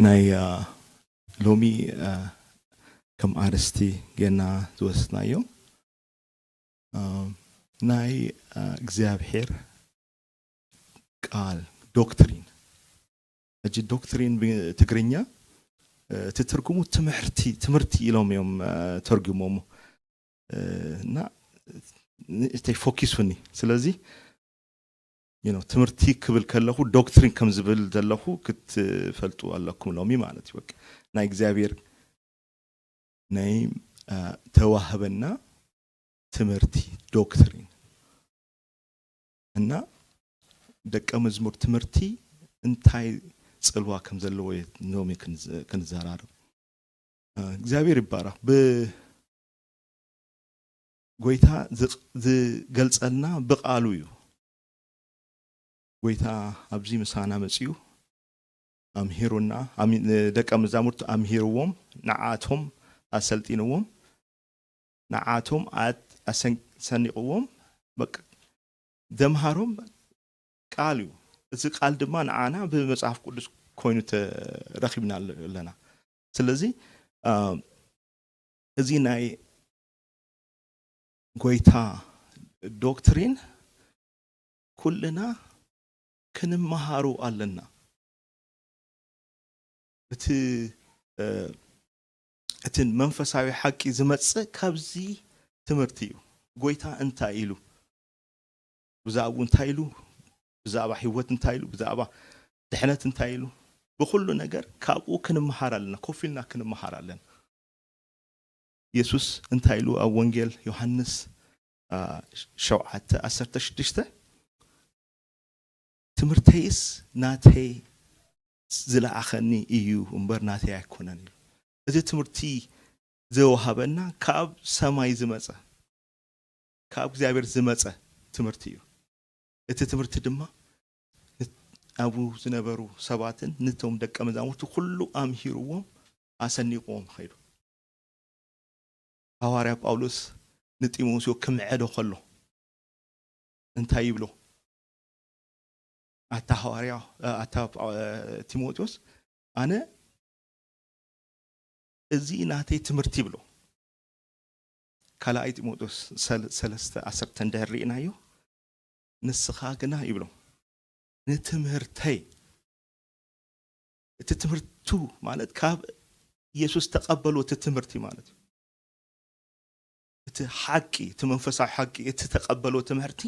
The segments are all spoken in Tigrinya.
ناي لومي كم أرستي جنا دوسنا يوم ناي እግዚአብሔር ቃል ዶክትሪን እጂ ዶክትሪን በትግርኛ ተተርጉሙ ትምህርቲ ኢሎም እዮም ተርጉሞሙ እና እስቲ ፎከስኒ ስለዚ ትምህርቲ ክብል ከለኹ ዶክትሪን ከም ዝብል ዘለኹ ክትፈልጡ ኣለኩም ሎሚ ማለት ይበቃ ናይ እግዚአብሔር ናይ ተዋህበና ትምህርቲ ዶክትሪን እና ደቀ መዝሙር ትምህርቲ እንታይ ጽልዋ ከም ዘለዎ ኖሚ ክንዛራረብ እግዚአብሔር ይባረክ በጎይታ ዝገልጸልና በቃሉ እዩ ጎይታ አብዚ ምሳና መጽዩ አምሂሩና ደቀ መዛሙርቱ አምሂሩዎም ነዓቶም አሰልጢንዎም ነዓቶም አሰንቅዎም በቃ ዘምሃሮም ቃል እዩ እዚ ቃል ድማ ነዓና በመጽሐፍ ቅዱስ ኮይኑ ተረኺብና ኣለና ስለዚ እዚ ናይ ጎይታ ዶክትሪን ኩልና ክንመሃሩ ኣለና እቲ መንፈሳዊ ሓቂ ዝመጽእ ካብዚ ትምህርቲ እዩ ጎይታ እንታይ ኢሉ ብዛዕባ እንታይ ኢሉ ብዛዕባ ህይወት እንታይ ኢሉ ብዛዕባ ድሕነት እንታይ ኢሉ በኩሉ ነገር ካብኡ ክንመሃር ኣለና ኮፊልና ክንመሃር ኣለና ኢየሱስ እንታይ ኢሉ ኣብ ወንጌል ዮሐንስ 7:16 ትምህርተይስ ናተይ ዝለኣኸኒ እዩ እምበር ናተይ ኣይኮነን ኢሉ እዚ ትምህርቲ ዘወሃበና ካብ ሰማይ ዝመጸ ካብ እግዚአብሔር ዝመጸ ትምህርቲ እዩ እቲ ትምህርቲ ድማ አቡ ዝነበሩ ሰባትን ነቶም ደቀ መዛሙርቱ ሁሉ አምሂሩዎም አሰኒቆም ኸይዱ ሐዋርያ ጳውሎስ ንጢሞቴዎስ ክምዕዶ ከሎ እንታይ ይብሎ አታ ሐዋርያ አታ ጢሞቴዎስ አነ እዚ ናተይ ትምህርቲ ይብሎ ካላይ ጢሞቴዎስ 3:10 እንደሪእናዮ ንስኻ ግና ይብሎ ንትምህርተይ እቲ ትምህርቱ ማለት ካብ ኢየሱስ ተቀበሉ እቲ ትምህርቲ ማለት እቲ ሓቂ እቲ መንፈሳዊ ሓቂ እቲ ተቀበሉ ትምህርቲ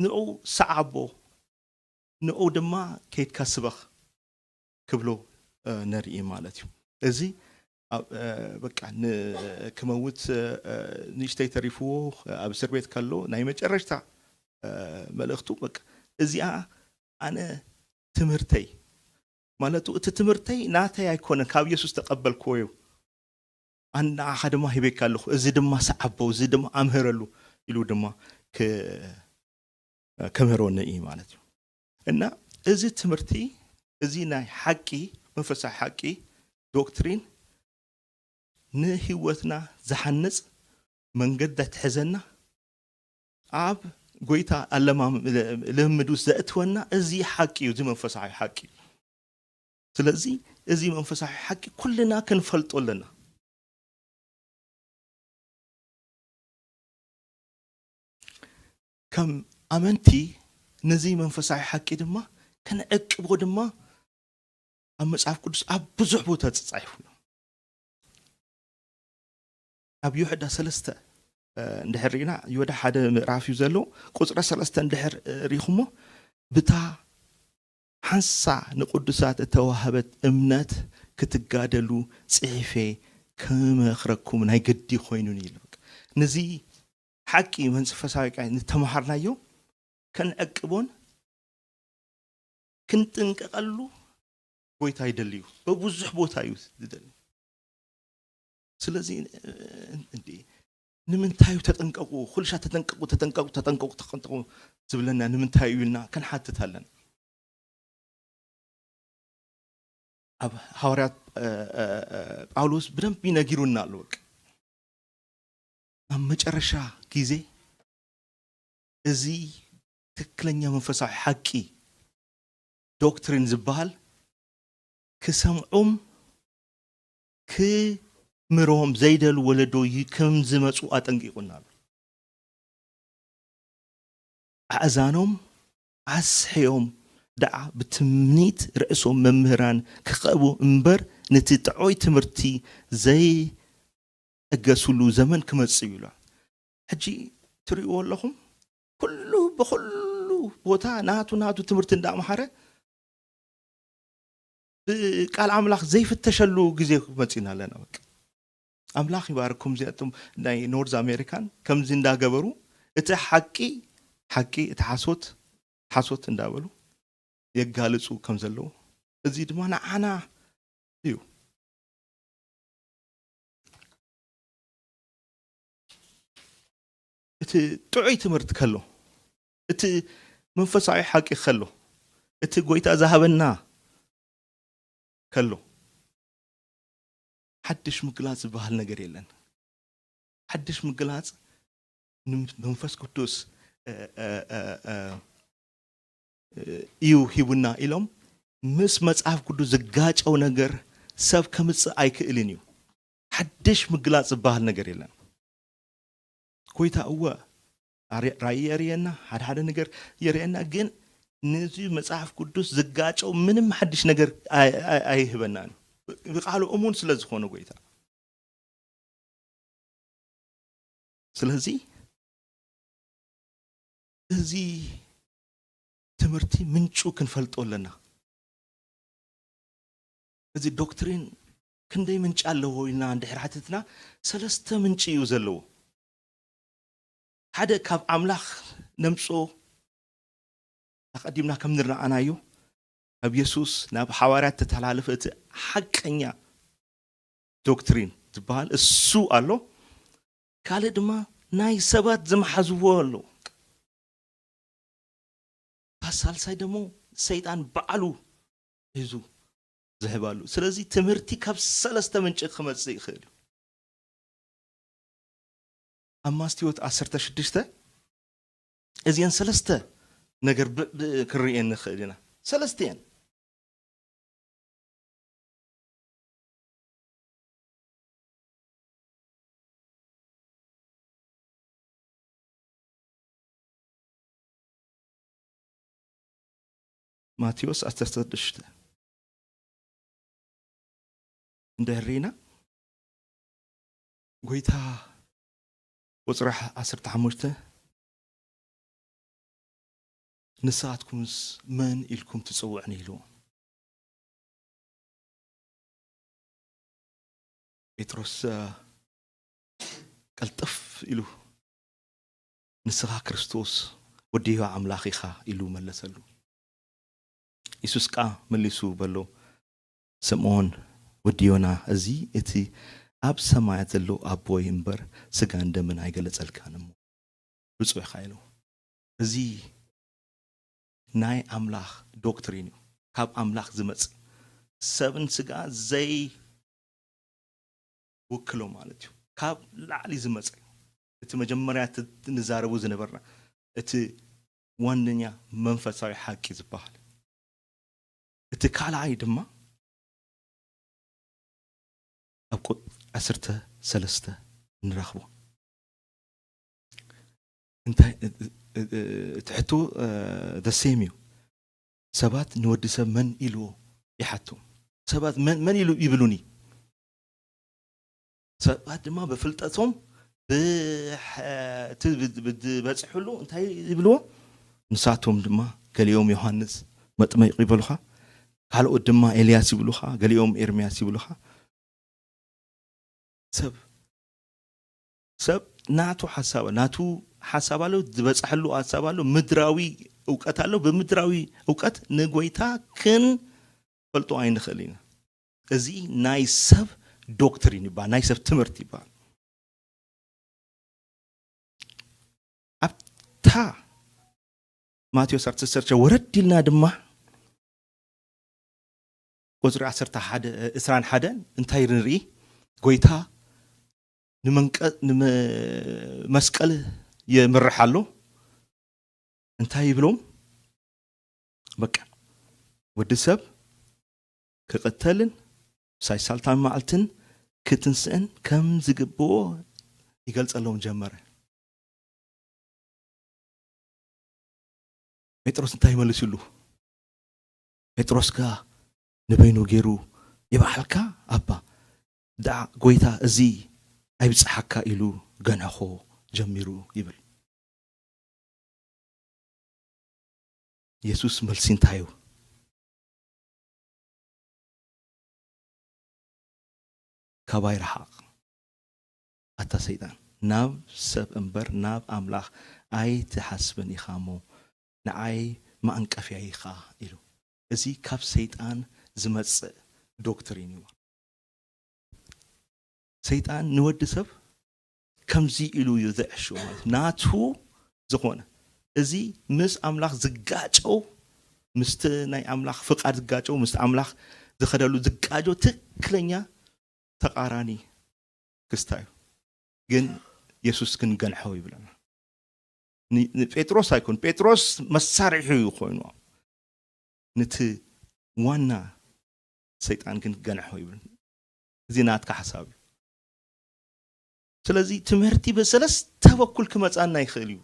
ንኡ ሰዓቦ ንኡ ድማ ከይት ካስበኽ ክብሎ ነርኢ ማለት እዩ እዚ በቃ ከመውት ንሽተይ ተሪፍዎ ኣብ እስር ቤት ካሎ ናይ መጨረሽታ መልእክቱ በቃ እዚኣ ኣነ ትምህርተይ ማለቱ እቲ ትምህርተይ ናተይ ኣይኮነን ካብ ኢየሱስ ተቀበልኩዎ ኣና ሓደማ ሂቤክ ኣለኹ እዚ ድማ ሰዓቦ እዚ ድማ ኣምህረሉ ኢሉ ድማ ከመሮነ እዩ ማለት እዩ እና እዚ ትምህርቲ እዚ ናይ ሓቂ መንፈሳዊ ሓቂ ዶክትሪን ንህይወትና ዝሓንጽ መንገድ ትሕዘና ኣብ ጎይታ ኣለማ ለምዱስ ዘእትወና እዚ ሓቂ እዩ እዚ መንፈሳዊ ሓቂ ስለዚ እዚ መንፈሳዊ ሓቂ ኩልና ክንፈልጦ ኣለና ከም ኣመንቲ ነዚ መንፈሳዊ ሓቂ ድማ ከነዕቅቦ ድማ ኣብ መጽሐፍ ቅዱስ ኣብ ብዙሕ ቦታ ተጻሒፉ ኣብ ይሁዳ 3 እንድሕሪና ይሁዳ ሓደ ምዕራፍ እዩ ዘሎ ቁጽሪ 3 እንድሕር ሪኹሞ ብታ ሓንሳ ንቅዱሳት ተዋህበት እምነት ክትጋደሉ ጽሒፌ ከመኽረኩም ናይ ገዲ ኮይኑን ኢሉ ነዚ ሓቂ መንፈሳዊ ቃል ንተማሃርናዮ ከንዕቅቦን ክንጥንቀቀሉ ጎይታ ይደልዩ በብዙሕ ቦታ እዩ ዝደል ስለዚ እንዴ ንምንታዩ ተጠንቀቁ ሁልሻ ተጠንቀቁ ዝብለና ንምንታዩ ኢልና ከንሓትታለን ኣብ ሐዋርያት ጳውሎስ በደንብ ይነግሩና ኣሎ በቃ ኣብ መጨረሻ ጊዜ እዚ ትክክለኛ መንፈሳዊ ሓቂ ዶክትሪን ዝበሃል كسمعهم كمرهم زيدل ولدو يكم زمصو أطنقيقنا أذانهم عسحيهم دع بتمنيت رئيسهم ممهران كقبو امبر نتطعوي تمرتي زي اجسلو زمن كمصيبلا حجي تريو لهم كله بكله بوتا ناتو تمرت اندا محره قال املاح زي فتشلو غزي مصينا لنا بك املاح يباركم زيتم ناي نورز امريكان كم زندا غبرو اته حقي حاسوت እንዳበሉ የጋልጹ ከም ዘለው እዚ ድማ ንዓና እዩ እቲ ጥዑይ ትምህርት ከሎ እቲ መንፈሳዊ ሓቂ ከሎ እቲ ጎይታ ዝሃበና ከሎ ሓድሽ ምግላጽ ዝበሃል ነገር የለን ሓድሽ ምግላጽ መንፈስ ቅዱስ እዩ ሂቡና ኢሎም ምስ መጽሐፍ ቅዱስ ዝጋጨው ነገር ሰብ ከምጽእ ኣይክእልን እዩ ሓድሽ ምግላጽ ዝበሃል ነገር የለን ጎይታ እወ ራእይ የርየና ሓደ ነገር የርየና ግን ነዚ መጽሐፍ ቅዱስ ዝጋጨው ምንም ሓድሽ ነገር ኣይህበናን ብቃሉ እሙን ስለ ዝኾነ ጎይታ ስለዚ እዚ ትምህርቲ ምንጩ ክንፈልጦ ኣለና እዚ ዶክትሪን ክንደይ ምንጭ ኣለዎ ኢልና እንድሕር ሓተትና ሰለስተ ምንጭ እዩ ዘለዎ ሓደ ካብ ኣምላኽ ነምጾ ተቀዲምና ከም ንርአናዮ ኣብ ኢየሱስ ናብ ሐዋርያት ተተላለፈ እቲ ሓቀኛ ዶክትሪን ዝበሃል እሱ ኣሎ ካልእ ድማ ናይ ሰባት ዝመሓዝዎ ኣሎ ሳልሳይ ደሞ ሰይጣን በዓሉ ሒዙ ዝህባሉ ስለዚ ትምህርቲ ካብ ሰለስተ ምንጭ ክመጽእ ይኽእል ኣብ ማቴዎስ 16 እዚአን ሰለስተ ነገር ክርኤን ንኽእል ኢና ሰለስተን ማቴዎስ 16 እንደሪና ጎይታ ቁጥር 15 ንሳትኩምስ መን ኢልኩም ትጽውዕኒ ኢሉ ጴጥሮስ ቀልጥፍ ኢሉ ንስኻ ክርስቶስ ወዲዮ ኣምላኽ ኢኻ ኢሉ መለሰሉ ኢየሱስ ቃ መሊሱ በሎ ስምዖን ወዲዮና እዚ እቲ ኣብ ሰማያት ዘሎ ኣቦይ እምበር ስጋ እንደምን ኣይገለጸልካን እሞ ብፁዕ ኻይሉ እዚ ናይ ኣምላኽ ዶክትሪን እዩ ካብ ኣምላኽ ዝመጽእ ሰብን ስጋ ዘይ ውክሎ ማለት እዩ ካብ ላዕሊ ዝመጽእ እቲ መጀመርያ ንዛረቡ ዝነበርና እቲ ዋነኛ መንፈሳዊ ሓቂ ዝበሃል እቲ ካልኣይ ድማ ኣብ ቁጥር 13 ንረኽቦ እንታይ ትሕቱ ደሴም እዩ ሰባት ንወዲ ሰብ መን ኢልዎ ይሓቱ ሰባት መን ኢሉ ይብሉኒ ሰባት ድማ በፍልጠቶም ብበጽሕሉ እንታይ ይብልዎ ንሳቶም ድማ ገሊኦም ዮሐንስ መጥመቅ ይብሉኻ ካልኦት ድማ ኤልያስ ይብሉኻ ገሊኦም ኤርምያስ ይብሉኻ ሰብ ናቱ ሓሳብ አለው ዝበጽሕሉ ሓሳብ አለው ምድራዊ ዕውቀት አለው በምድራዊ ዕውቀት ንጎይታ ክን ፈልጦ ኣይንኽእልና እዚ ናይ ሰብ ዶክትሪን ይባል ናይ ሰብ ትምህርቲ ይባል ኣብታ ማቴዎስ 16 ወረድልና ድማ ቁጥር 11 እንታይ ንርኢ ጎይታ መስቀል ይምርሓሉ እንታይ ይብሎም በቃ ወዲ ሰብ كقتلن سايسالتان معلتن كتنسئن كم زقبو يقلص لهم جمره بطرس انتهى يملسلو بطرس كا نبينو غيرو يبحلكا ابا دع غويتا ازي ايبصحكا إلو غنخو جميرو يبل يسوس ملسين تايو كباير حق أتا سيدان ناب سب امبر ناب أملاخ أي تحسبني خامو نعي ما أنكفي عيخا إلو إزي كاب سيدان زمتس دكتورينيو سيدان نود سب كم زي إلو يذعشو ناتو زخونة إزي مس أملاخ زقاجو مست ناي أملاخ فقار زقاجو مست أملاخ زخدلو زقاجو تكلنيا تقاراني كستايو جن يسوس كن جنحوي بلنا بيتروس هيكون بيتروس مسارحي يخونوا نت وانا سيطان كن جنحوي بلنا زينات كحسابي سلازي تمرتي بسلس توكل كمصانا يخليو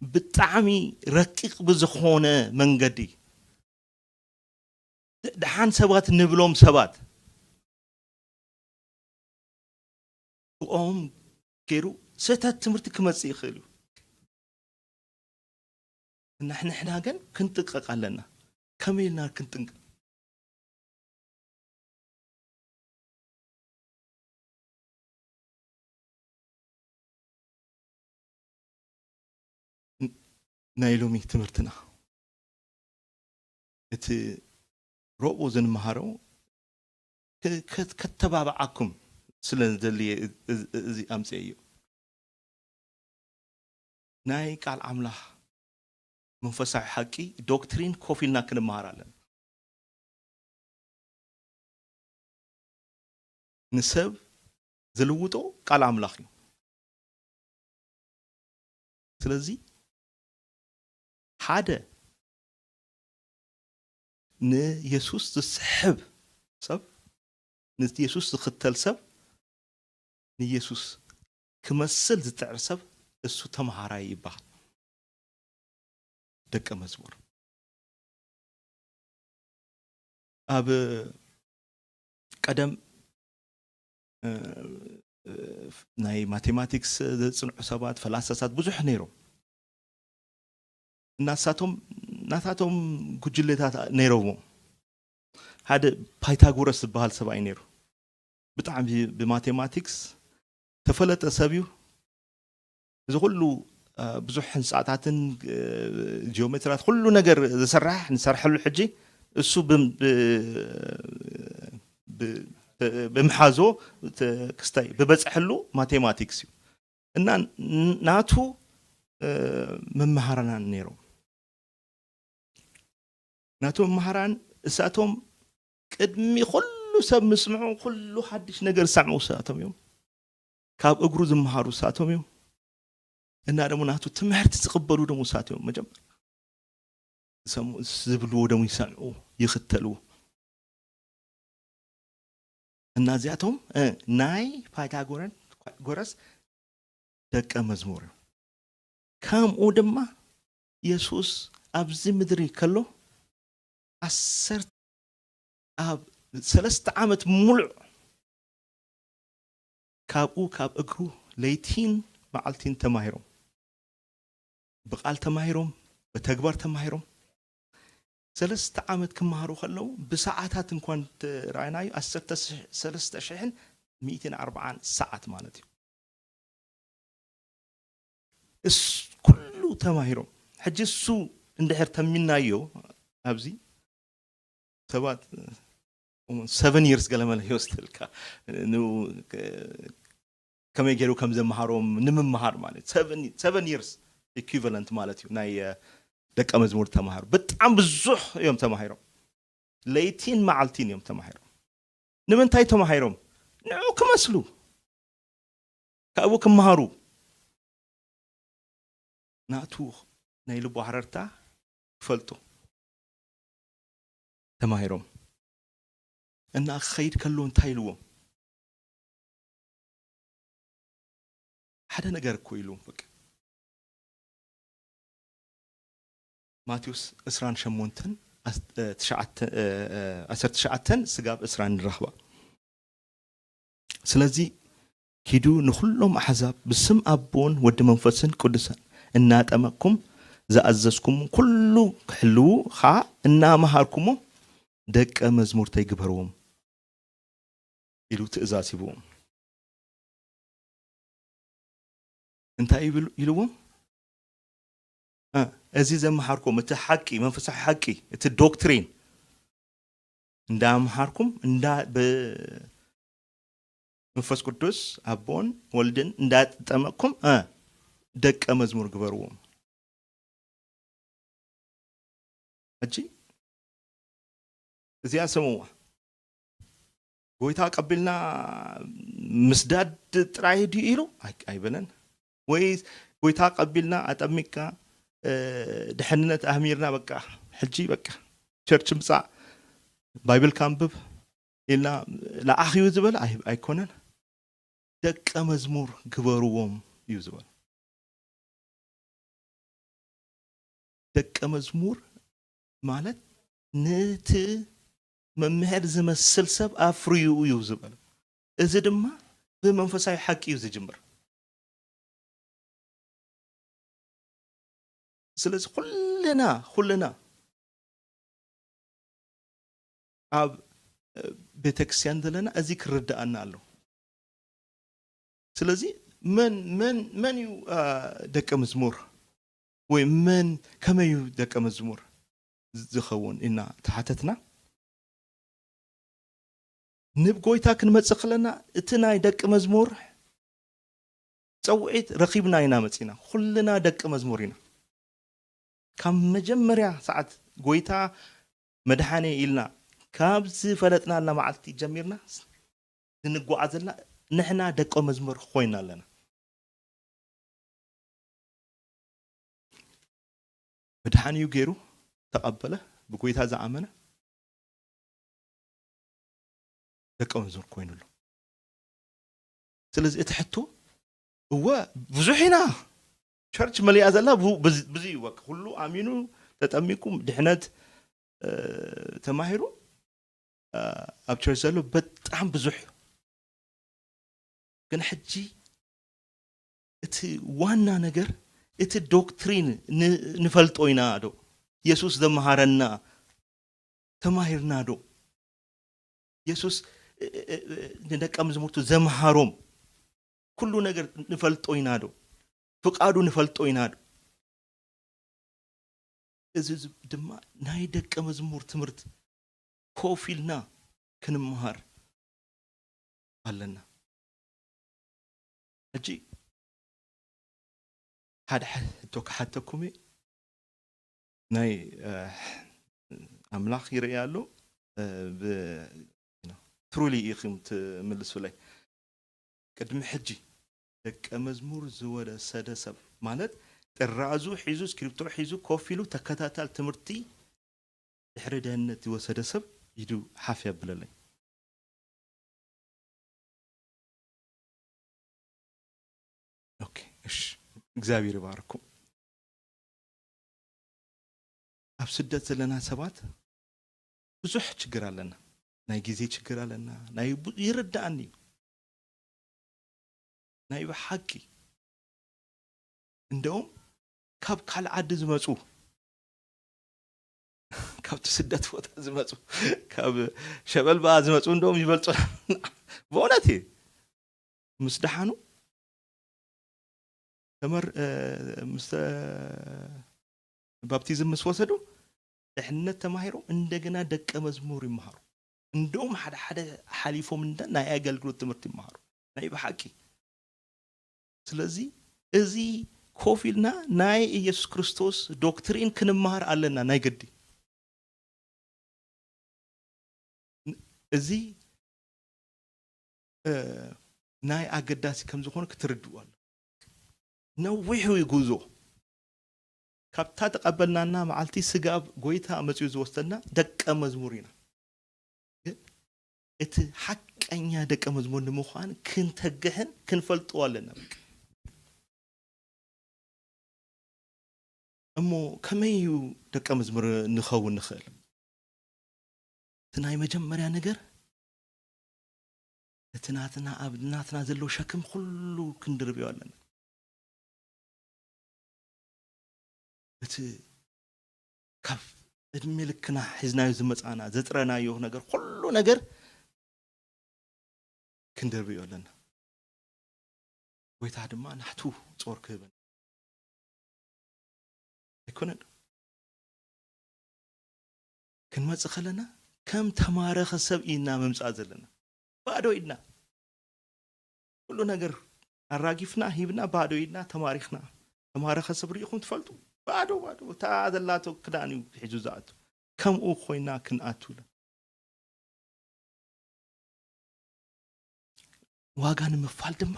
بطعمي رقيق بزخونه منغدي دحان سبات نبلوم سبات وأم كيرو ستات تمرت كمصي يخلو نحن حنا كن كنتقق علينا كميلنا كنتنق نايلومي تمرتنا ات روبو زن مهارو كتبابعكم سلندلي زي امسيو ناي قال املاح منفسع حقي دوكترين كوفيلنا كنمهارالن نسب زلوطو قال املاح سلازي حدا ن يسوس تسحب سب ن يسوس تختل سب ن يسوس كمسل زتعرسب اسو تمهاراي يبال دق مزمور اب قدم ناي ماثيماتكس صنع حسابات فلاسفات بزح نيرو ناساتهم كجلتات نيرو هذا بايثاغورس بحال سبعي نيرو بتعم بماثيماتكس تفلت اسابيو اذا كله بزح ساعاتن جيومترات كله نجر زسرح نسرح له حجي السو بمحازو كستاي ببصحلو ماثيماتكس ان ناتو ممهرنا نيرو ناتو ممهران اساتهم قدمي كله سب مسمعوا كله حدش نجر سمعوا ساتهم يوم كاب اغرو زمهارو ساتهم يوم እና ደግሞ ናቱ ትምህርት ተቀበሉ ደግሞ ሳትዩ መጀመር ሰሙ ዝብሉ ደግሞ ይሰምዑ ይختሉ እና ዚያቶም ናይ ፓይታጎረስ ደቀ መዝሙር ከምኡ ድማ ኢየሱስ ኣብዚ ምድሪ ከሎ 10 ኣብ 3 ዓመት ሙሉዕ ካብ እግሩ ለይቲን معلتين تماهرهم بقال تماهرهم بتكبر تماهرهم 3 عامت كمهارو خلو بساعات انكون رايناي 13240 ساعات مالتي اس كله تماهرهم حجي السو اندحر تمنايو ابزي تبات 7 years قال ما يوستلكا نو كم يجرو كم زم مهارهم نم مهار مالت 7 years equivalent مالتي ناي دق مزمور تمهار بتعم بزح يوم تمهيرهم ليتين معلتين يوم تمهيرهم نمن تاي تمهيرهم نعو كمسلو كأبوك مهارو ناتو ناي لبو حررتا فلتو تماهيرهم إن أخيد كلون تايلوهم حدا نجار كويلون فك ماتيوس إسران شمونتن تشعتن سجاب إسران الرهبة سلزي كيدو نخلهم أحزاب بسم أبون ود منفسن قدسان إنات أمكم زأززكم كله حلو خا إنا مهاركم دك مزمور تيجبروهم يلو تأزاسي بوهم انت يلوهم أزيز مهاركم متحكي منفس حكي الدكتورين ندا مهاركم ندا ب منفس قدس أبون ولدن ندا تأمكم دك مزمور جبروهم أجي زي أسموه ويتا قبلنا مسداد تراي دي إيرو أي بنن ويتا قبلنا أتمكا دحننة أهميرنا بقى حجي بقى شرش مساء بايبل كامبب إلا لا أخي يوزبل أي كونن دك مزمور كبروهم يوزبل دك مزمور مالت نت ممهر زمسل سب أفريو يوزبل إذا دما بمنفسي حق يوز جمر سلز كلنا أب بتكسيان دلنا أزيك ردأنا له سلزي من يو دك مزمور ومن كما يو دك مزمور زخون إنا تحتتنا نبقوي تاكن متسخلنا اتناي دك مزمور صوعت رقيبنا ينامتينا كلنا دك مزمورنا كم مجمريا ساعات قويتا مدحاني إلنا كابز فلتنا لنا معلتي جميرنا نقو عزلنا نحنا دك مزمور خوينا لنا مدحاني يجيرو تقبله بقويتا زعمنا دك مزمور خوينا له سلز اتحتو هو بزحنا شرش مليئة زلا بزي وك كله أمينو تتأميكم دحنات تماهرو أبشر زلو بتعم بزح كان حجي ات وانا نجر ات دوكترين نفلت اوينادو يسوس ذا مهارنا تماهرنا دو يسوس ندك أمزمورتو زمهاروم كله نجر نفلت اوينادو فقادو نفلت اوينادو إذا دما نايدك مزمور تمرت كوفيلنا كنمهار قالنا أجي هذا توك حتى كومي ناي أملاخ يريالو ب ترولي يخيم تملسوا لي قدم حجي دك مزمور زوال سادسب مالت الرازو حيزو سكريبتو حيزو كوفيلو تكتاتال تمرتي إحردهنتي وسادسب يدو حافيا بلالي أوكي إيش እግዚአብሔር ይባርኩ ኣብ ስደት ዘለና ሰባት ብዙሕ ችግር ኣለና ናይ ጊዜ ችግር ኣለና ናይ ይረዳእኒ ናይ ብሓቂ እንደውም ካብ ካልዓዲ ዝመጹ ካብ ስደት ቦታ ዝመጹ ካብ ሸበልባ ዝመጹ እንደውም ይበልጹ በእውነት ምስደሓኑ تمر بابتيزم مسوسدو إحنا تماهرو عندنا دك مزمور يمهرو عندهم حدا حليفهم من ده ناي أقل قلت تمرت يمهرو ناي بحكي سلزي إزي كوفيلنا ناي يسوع كريستوس دكتورين كنمهر علينا ناي قدي إزي ناي أقداسي كم زخون كتردوال نوحو يجوزو ካብታ ተቀበልናና መዓልቲ ስጋብ ጎይታ መጽዩ ዝወስተና ደቀ መዝሙሪና እቲ ሐቀኛ ደቀ መዝሙር ንምዃን ክንተገህን ክንፈልጥዎ ኣለና እሞ ከመይ ደቀ መዝሙር ንኸውን ንኽእል እቲ ናይ መጀመርያ ነገር እቲ ናትና ኣብ ናትና ዘሎ ሸክም ኩሉ ክንድርብዮ ኣለና እቲ ካብ እድሜ ልክና ሒዝናዮ ዝመጻና ዘጥረናዮ ነገር ኩሉ ነገር ክንድርብዮ ኣለና ጎይታ ድማ ናሕቱ ጾር ክህበን ኣይኮነን ክንመጽእ ከለና ከም ተማረኸ ሰብ ኢና መምጻእ ዘለና ባዶ ኢድና ኩሉ ነገር ኣራጊፍና ሂብና ባዶ ኢድና ተማሪኽና ተማረኸ ሰብ ርኢኹም ትፈልጡ ባዶ ታ ዘላቶ ክዳን እዩ ሒዙ ዝኣቱ ከምኡ ኮይና ክንኣቱላ ዋጋ ንምፋል ድማ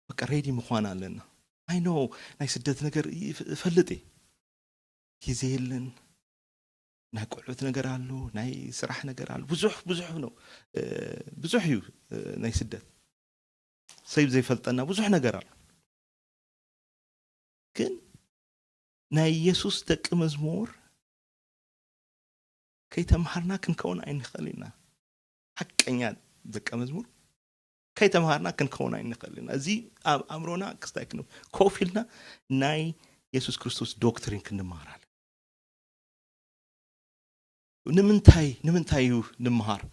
በቃ ሬዲ ምዃን ኣለና አይ ኖ ናይ ስደት ነገር ፈልጥ ጊዜ የለን ናይ ቁዕበት ነገር አሉ ናይ ስራሕ ነገር አሉ ብዙሕ ነው ብዙሕ እዩ ናይ ስደት ሰይብ ዘይፈልጠና ብዙሕ ነገር አሉ ግን ናይ ኢየሱስ ደቀ መዝሙር ከይተምሃርና ክንከውን ኣይንኽእልና ሐቀኛ ደቀ መዝሙር ከይተምሃርና ክንከውን ኣይንኽእልና እዚ ኣምሮና ክስታይክኑ ኮፊልና ናይ ኢየሱስ ክርስቶስ ዶክትሪን ክንማራለን ንምንታይ እዩ ንምሃር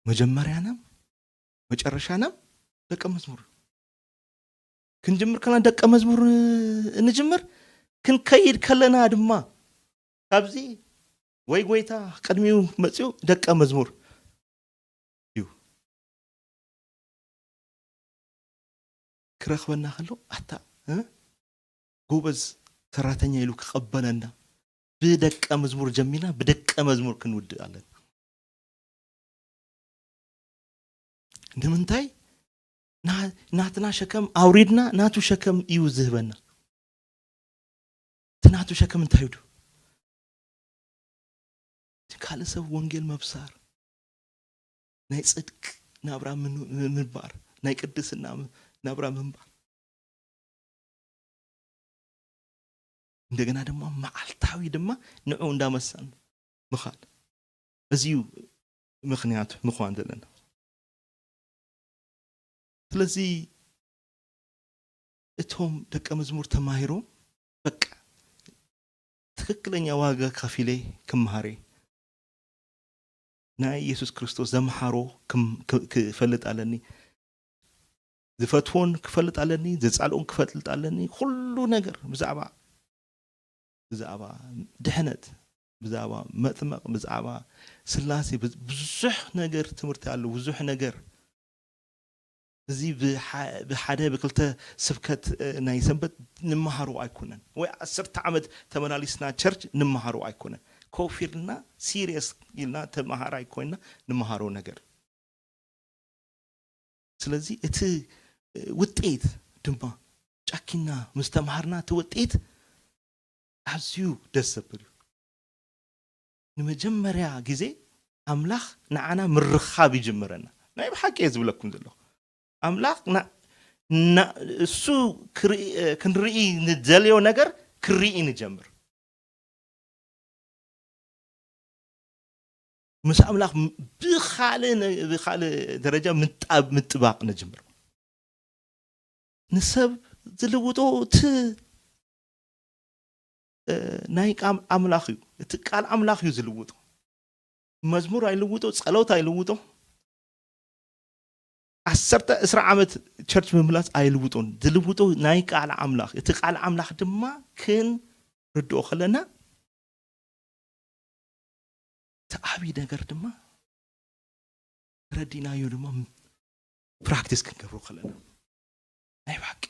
መጀመሪያና መጨረሻና ደቀ መዝሙር ክንጅምር ከለና ደቀ መዝሙር እንጅምር ክንከይድ ከለና ድማ ካብዚ ወይ ጎይታ ቀድሚው መጽዩ ደቀ መዝሙር እዩ ክረኽበና ከሎ ኣታ ጎበዝ ሰራተኛ ኢሉ ክቐበለና ብደቀ መዝሙር ጀሚና ብደቀ መዝሙር ክንውድእ ኣለና ንምንታይ ናትና ሸከም አውሪድና ናቱ ሸከም እዩ ዝህበና ትናቱ ሸከም እንታይ እዩ ካለ ሰብ ወንጌል መብሳር ናይ ጽድቅ ናብራ ምንባር ናይ ቅድስና ናብራ ምንባር እንደገና ደግሞ መዓልታዊ ድማ ንዑ እንዳመሳን ምኻድ እዚዩ ምኽንያቱ ምዃን ዘለና ስለዚህ እቶም ደቀ መዝሙር ተማሂሮም በቃ ትክክለኛ ዋጋ ከፊሌ ክምሃሬ ናይ ኢየሱስ ክርስቶስ ዘምሃሮ ክፈልጥ ኣለኒ ዝፈትዎን ክፈልጥ ኣለኒ ዝጻልኦን ክፈልጥ ኣለኒ ኩሉ ነገር ብዛዕባ ድሕነት ብዛዕባ መጥመቕ ብዛዕባ ስላሴ ብዙሕ ነገር ትምህርቲ ኣሎ ብዙሕ ነገር እዚ ብሓደ ብክልተ ስብከት ናይ ሰንበት ንምሃሩ ኣይኮነን ወይ 10 ዓመት ተመላሊስና ቸርች ንምሃሩ ኣይኮነን ኮፊልና ሲሪየስ ኢልና ተማሃራ ኣይኮንና ንምሃሩ ነገር ስለዚህ እቲ ውጤት ድማ ጫኪና ምስተማሃርና ትውጤት ኣዝዩ ደስ ዘብል ንመጀመርያ ግዜ ኣምላኽ ንዓና ምርኻብ ይጅምረና ናይ ብሓቂ ዝብለኩም ዘሎ ኣምላኽ እሱ ክንርኢ ንዘልዮ ነገር ክርኢ ንጀምር ምስ ኣምላኽ ብኻልእ ደረጃ ምጥባቕ ንጅምር ንሰብ ዝልውጦ እቲ ናይ ኣምላኽ እዩ እቲ ቃል ኣምላኽ እዩ ዝልውጦ መዝሙር ኣይልውጦ ጸሎት ኣይልውጦ 10 ዓመት ቸርች ምምላስ ኣይልውጦን ዝልውጦ ናይ ቃል ኣምላኽ እቲ ቃል ኣምላኽ ድማ ክንርድኦ ከለና ተዓቢ ነገር ድማ ረዲናዮ ድማ ፕራክቲስ ክንገብሮ ከለና ናይ ባቂ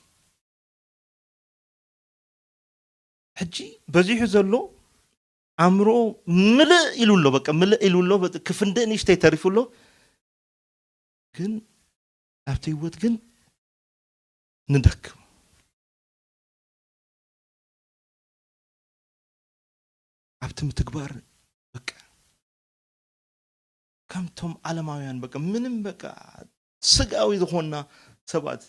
ሕጂ በዚሁ ዘሎ ኣምሮ ምልእ ኢሉሎ በቃ ምልእ ኢሉሎ ክፍንደ ንሽተይ ተሪፉሎ ግን ኣብቲ ህይወት ግን ንደክም ኣብቲ ምትግባር በቃ ከምቶም ዓለማውያን በቃ ምንም በቃ ስጋዊ ዝኾንና ሰባት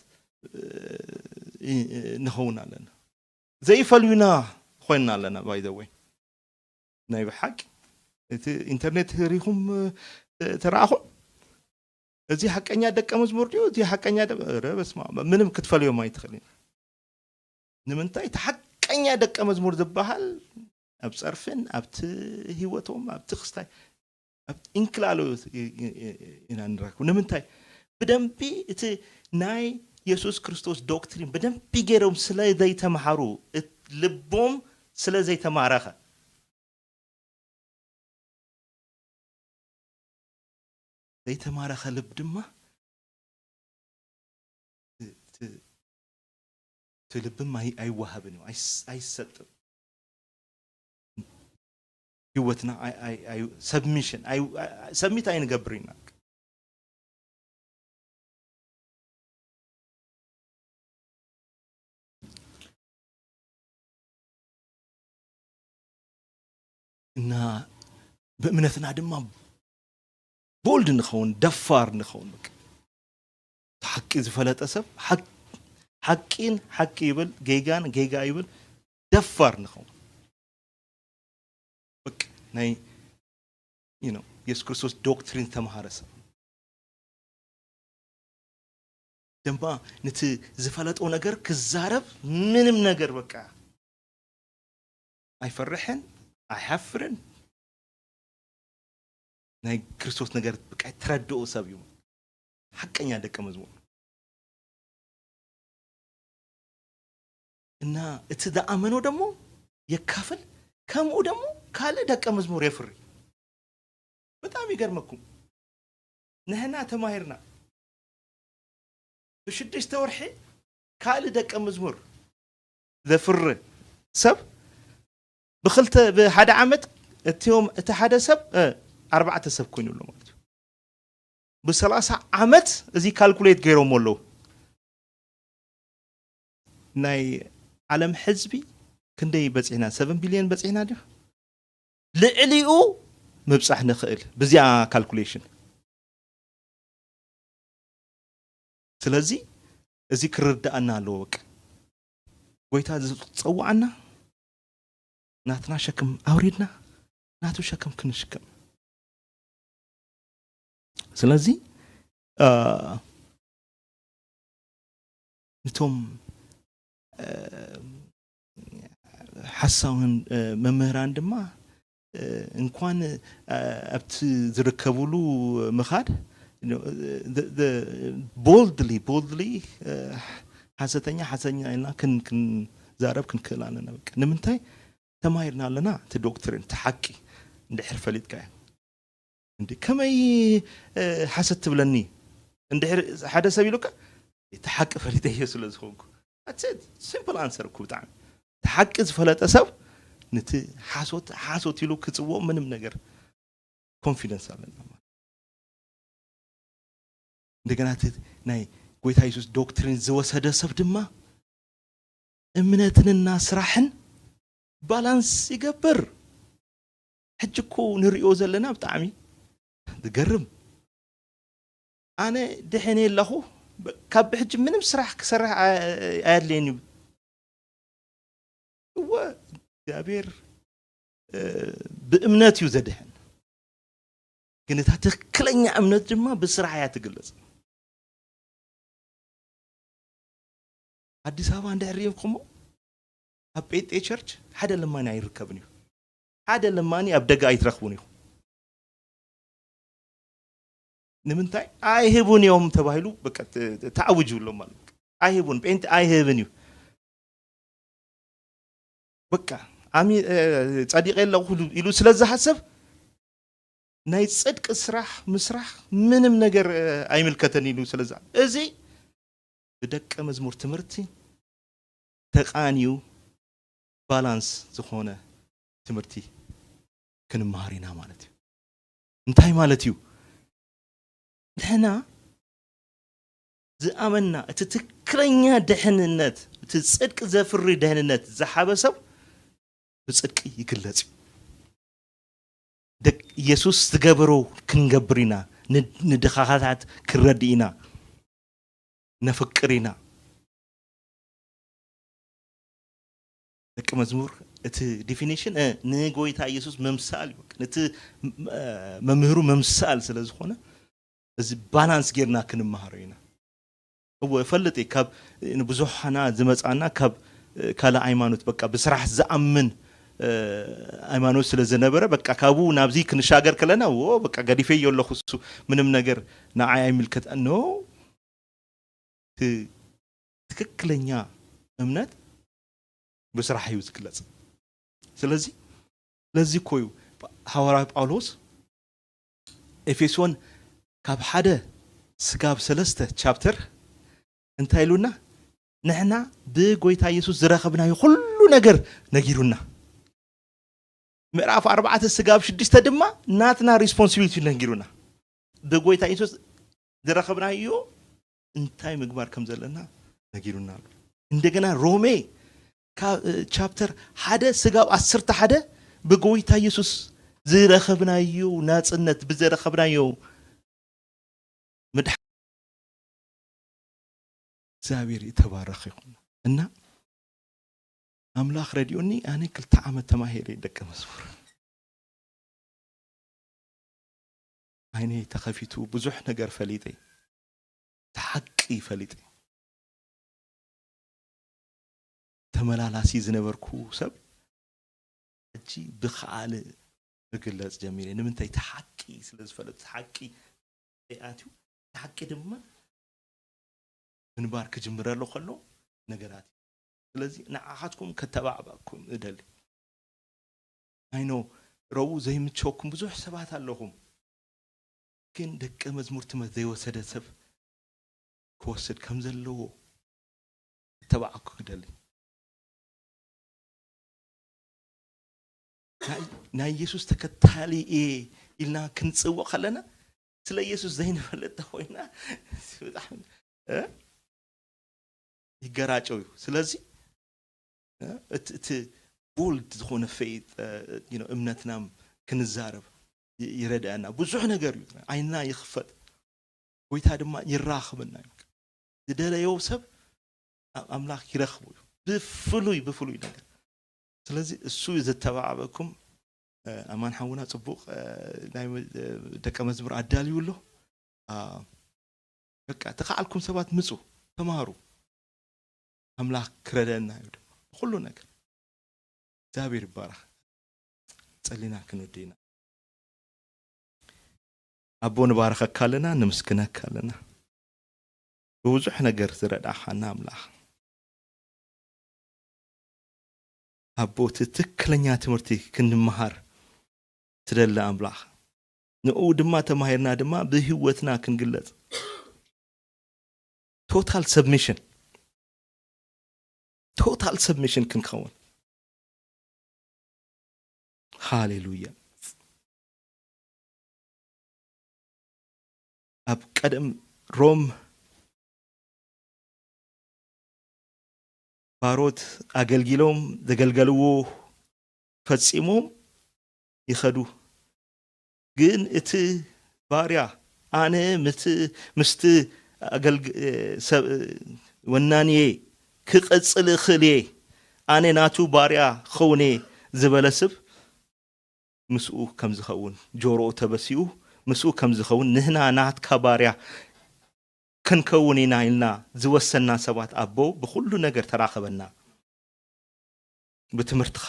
ንኸውን ኣለና ዘይፈልዩና ኮይንና ኣለና ባይ ዘ ወይ ናይ ብሓቂ እቲ ኢንተርኔት ሪኹም ተራእኹም እዚ ሓቀኛ ደቀ መዝሙር ድዩ እቲ ሓቀኛ በስማ ምንም ክትፈልዮም ኣይትኽእልን ንምንታይ እቲ ሓቀኛ ደቀ መዝሙር ዝበሃል ኣብ ፀርፍን ኣብቲ ህይወቶም ኣብቲ ክስታይ ኣብ ኢንክላሎ ኢና ንረክብ ንምንታይ ብደንቢ እቲ ናይ ኢየሱስ ክርስቶስ ዶክትሪን በደንብ ገይሮም ስለ ዘይተማሃሩ ልቦም ስለ ዘይተማረኸ ዘይተማረኸ ልብ ድማ ልብም ኣይዋሃብን ኣይሰጥም ህይወትና ሰብሚሽን ሰሚት ኣይንገብር ኢና እና በእምነትና ድማ ቦልድ ንኸውን ደፋር ንኸውን በቃ ሓቂ ዝፈለጠ ሰብ ሓቂን ሓቂ ይብል ጌጋን ጌጋ ይብል ደፋር ንኸውን በቃ ናይ ኢየሱስ ክርስቶስ ዶክትሪን ተማሃረ ሰብ ደንባ ነቲ ዝፈለጦ ነገር ክዛረብ ምንም ነገር በቃ ኣይፈርሕን ኣይሓፍርን ናይ ክርስቶስ ነገር በቃ ተረድኦ ሰብ እዩ ሓቀኛ ደቀ መዝሙር እና እቲ ዘኣመኖ ደግሞ የካፈል ከምኡ ደግሞ ካለ ደቀ መዝሙር የፍሪ በጣም ይገርመኩም ንሕና ተማሂርና ብሽድሽተ ወርሒ ካለ ደቀ መዝሙር ዘፍሪ ሰብ ብክልተ ብሓደ ዓመት እቲዮም እቲ ሓደ ሰብ 4 ሰብ ኮይኑሎ ማለት እዩ ብ30 ዓመት እዚ ካልኩሌት ገይሮም ኣለዉ ናይ ዓለም ሕዝቢ ክንደይ በፂሕና 7 ቢልዮን በፂሕና ድዩ ልዕሊኡ ምብፃሕ ንኽእል ብዚኣ ካልኩሌሽን ስለዚ እዚ ክርዳእና ኣለዎ በቃ ጎይታ ዝፀዋዓና ናትና ሸክም ኣውሪድና ናቱ ሸክም ክንሽከም ስለዚ ነቶም ሓሳውን መምህራን ድማ እንኳን ኣብቲ ዝርከቡሉ ምኻድ boldly ሓሰተኛ ኢልና ክንዛረብ ክንክእል ኣለና በቃ ንምንታይ ተማሂርና ኣለና እቲ ዶክትሪን እቲ ሓቂ እንድሕር ፈሊጥካ እንዴ ከመይ ሓሰት ትብለኒ እንድሕር ሓደ ሰብ ኢሉካ እቲ ሓቂ ፈሊጠ እየ ስለ ዝኾንኩ ሲምፕል ኣንሰር እኮ ብጣዕሚ እቲ ሓቂ ዝፈለጠ ሰብ ነቲ ሓሶት ኢሉ ክፅውኦ ምንም ነገር ኮንፊደንስ ኣለና እንደገና ናይ ጎይታ ኢየሱስ ዶክትሪን ዝወሰደ ሰብ ድማ እምነትንና ስራሕን ባላንስ ይገብር ሕጂ እኮ ንሪኦ ዘለና ብጣዕሚ ዝገርም ኣነ ድሕነ ኣለኹ ካብ ሕጂ ምንም ስራሕ ክሰርሕ ኣየድልየኒ እወ እግዚአብሔር ብእምነት እዩ ዘድሕን ግን እታ ትክክለኛ እምነት ድማ ብስራሕ እያ ትግለጽ አዲስ አበባ እንደሪምኩሞ ኣብ ጴጤ ቸርች ሓደ ለማኒ ኣይርከብን እዩ ሓደ ለማኒ ኣብ ደጋ ኣይትረኽቡን እዩ ንምንታይ ኣይህቡን እዮም ተባሂሉ በቃ ተዓውጅሎም ማለት ኣይህቡን ጴንጤ ኣይህብን እዩ በቃ ኣሚ ጻዲቅ የለኹ ኢሉ ስለዛ ሐሰብ ናይ ጽድቅ ስራሕ ምስራሕ ምንም ነገር ኣይምልከተን ኢሉ ስለዛ እዚ በደቀ መዝሙር ትምህርቲ ተቃኒዩ ባላንስ ዝኾነ ትምህርቲ ክንማሪና ማለት እዩ እንታይ ማለት እዩ ንሕና ዝኣመና እቲ ትክክለኛ ድሕንነት እቲ ጽድቂ ዘፍሪ ድሕንነት ዝሓበ ሰብ ብጽድቂ ይግለጽ ደቅ ኢየሱስ ዝገበሮ ክንገብር ኢና ንድኻታት ክረድእ ኢና ነፍቅር ኢና ደቂ መዝሙር እቲ ዲፊኒሽን ንጎይታ ኢየሱስ መምሳል እዩ እቲ መምህሩ መምሳል ስለ ዝኾነ እዚ ባላንስ ጌርና ክንመሃሮ ኢና هو فلتي كاب بزحنا زمصانا كاب كلا ሃይማኖት በቃ በስራሕ ዘአምን ሃይማኖት ስለዘነበረ በቃ ካቡ ናብዚ ክንሻገር ከለና በቃ ገዲፈ ይለኹ እሱ ምንም ነገር ናዓይ አይምልከት ነው ትክክለኛ እምነት በስራሕ እዩ ዝግለጽ ስለዚህ ለዚህ ኮዩ ሐዋርያ ጳውሎስ ኤፌሶን ካብ ሓደ ስጋብ 3 ቻፕተር እንታይሉና ንሕና ብጎይታ ኢየሱስ ዝረኸብናዮ ሁሉ ነገር ነጊሩና ምዕራፍ 4 ስጋብ 6 ድማ ናትና ሪስፖንሲቢሊቲ ነጊሩና ብጎይታ ኢየሱስ ዝረኸብናዮ እንታይ ምግባር ከም ዘለና ነጊሩና እንደገና ሮሜ ቻፕተር 1 ስጋብ 11 ብጎይታ ኢየሱስ ዝረኸብናዮ ናጽነት ብዝረኸብናዮ እግዚአብሔር የተባረከ ይሁን እና አምላክ ረዲዮኒ አኔ ክልተ ዓመት ተማሄረ ደቀ መዝሙር አይኔ ተኸፊቱ ብዙሕ ነገር ፈሊጠ ተሐቂ ፈሊጠ ተመላላሲ ዝነበርኩ ሰብ እጂ ብኻል እግለጽ ጀሚረ ንምንታይ ተሐቂ ስለዝፈለጥ ተሐቂ አትዩ ተሐቂ ድማ ምንባር ከጅምራለሁ ከሎ ነገራት ስለዚህ ንዓኻትኩም ከተባዕባኩም እደሊ አይኖ ረው ዘይምቾኩም ብዙሕ ሰባት ኣለኹም ግን ደቀ መዝሙር ትምህርት ዘይወሰደ ሰብ ክወስድ ከም ዘለዎ ተባዕኩ እደሊ ናይ ኢየሱስ ተከታሊ ኢልና ክንጽውቕ ከለና ስለ ኢየሱስ ዘይንፈልጥ ኮይና በጣም ይገራጨው ስለዚህ እቲ ቦልድ ዝኾነ ፌት እምነትናም ክንዛረብ ይረዳና ብዙሕ ነገር እዩ አይና ይኽፈት ወይታ ድማ ይራኽብና ዝደለዮ ሰብ አምላክ ይረኽቡ ብፍሉይ ነገር ስለዚህ እሱ ዝተባዕበኩም አማን ሓውና ጽቡቕ ናይ ደቀ መዝሙር አዳልዩሎ በቃ ተኻልኩም ሰባት ምጹ ተማሩ አምላክ ክረዳና ይወድ ሁሉ ነገር እግዚአብሔር ይባረክ ጸሊና ክንወደና አቦን ባረከካለና ንምስክነካለና ብዙሕ ነገር ዝረዳኻና አምላክ አቦት ትክክለኛ ትምህርቲ ክንመሃር ትደለ አምላክ ንኡ ድማ ተማሂርና ድማ በህይወትና ክንግለጽ total submission ክንከውን ሃሌሉያ አብ ቀደም ሮም ባሮት አገልግሎም ዘገልገልዎ ፈጽሞም ይኸዱ ግን እቲ ባሪያ አነ ምስት ወናንዬ ክቅጽል ኽልዬ አነ ናቱ ባሪያ ኸውኔ ዝበለስብ ምስኡ ከም ዝኸውን ጆሮ ተበሲኡ ምስኡ ከም ዝኸውን ንህና ናትካ ባሪያ ክንከውን ኢና ኢልና ዝወሰና ሰባት አቦ ብኩሉ ነገር ተራኸበና በትምህርትኻ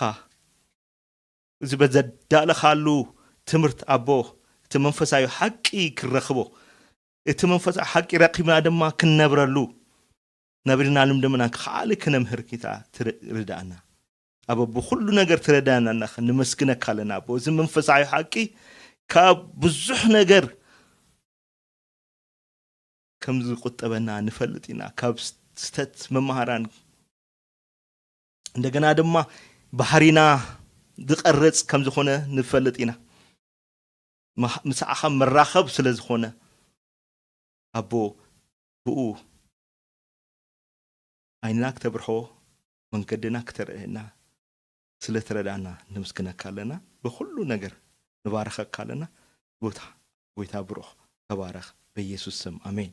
ዝበዘዳለኻሉ ትምህርት አቦ እቲ መንፈሳዊ ሐቂ ክረኽቦ እቲ መንፈሳዊ ሐቂ ረኺብና ድማ ክንነብረሉ ነብርና ልምደምና ካል ክነምህር ኪታ ትረዳና አቦ ብኩሉ ነገር ትረዳና ንመስግነካለና አቦ እዚ መንፈሳዊ ሐቂ ካብ ብዙሕ ነገር ከም ዝቁጠበና ንፈልጥና ካብ ስተት መማሃራን እንደገና ድማ ባህሪና ዝቀርጽ ከም ዝኾነ ንፈልጥና ምስዓኻ መራኸብ ስለ ዝኾነ አቦ ብኡ ዓይንናክ ተብርሖ መንገድና ክተርእየና ስለተረዳና ንምስግነካ ኣለና በኩሉ ነገር ንባረኸካ ኣለና ቦታ ጎይታ ብሩኽ ተባረኽ በኢየሱስ ስም አሜን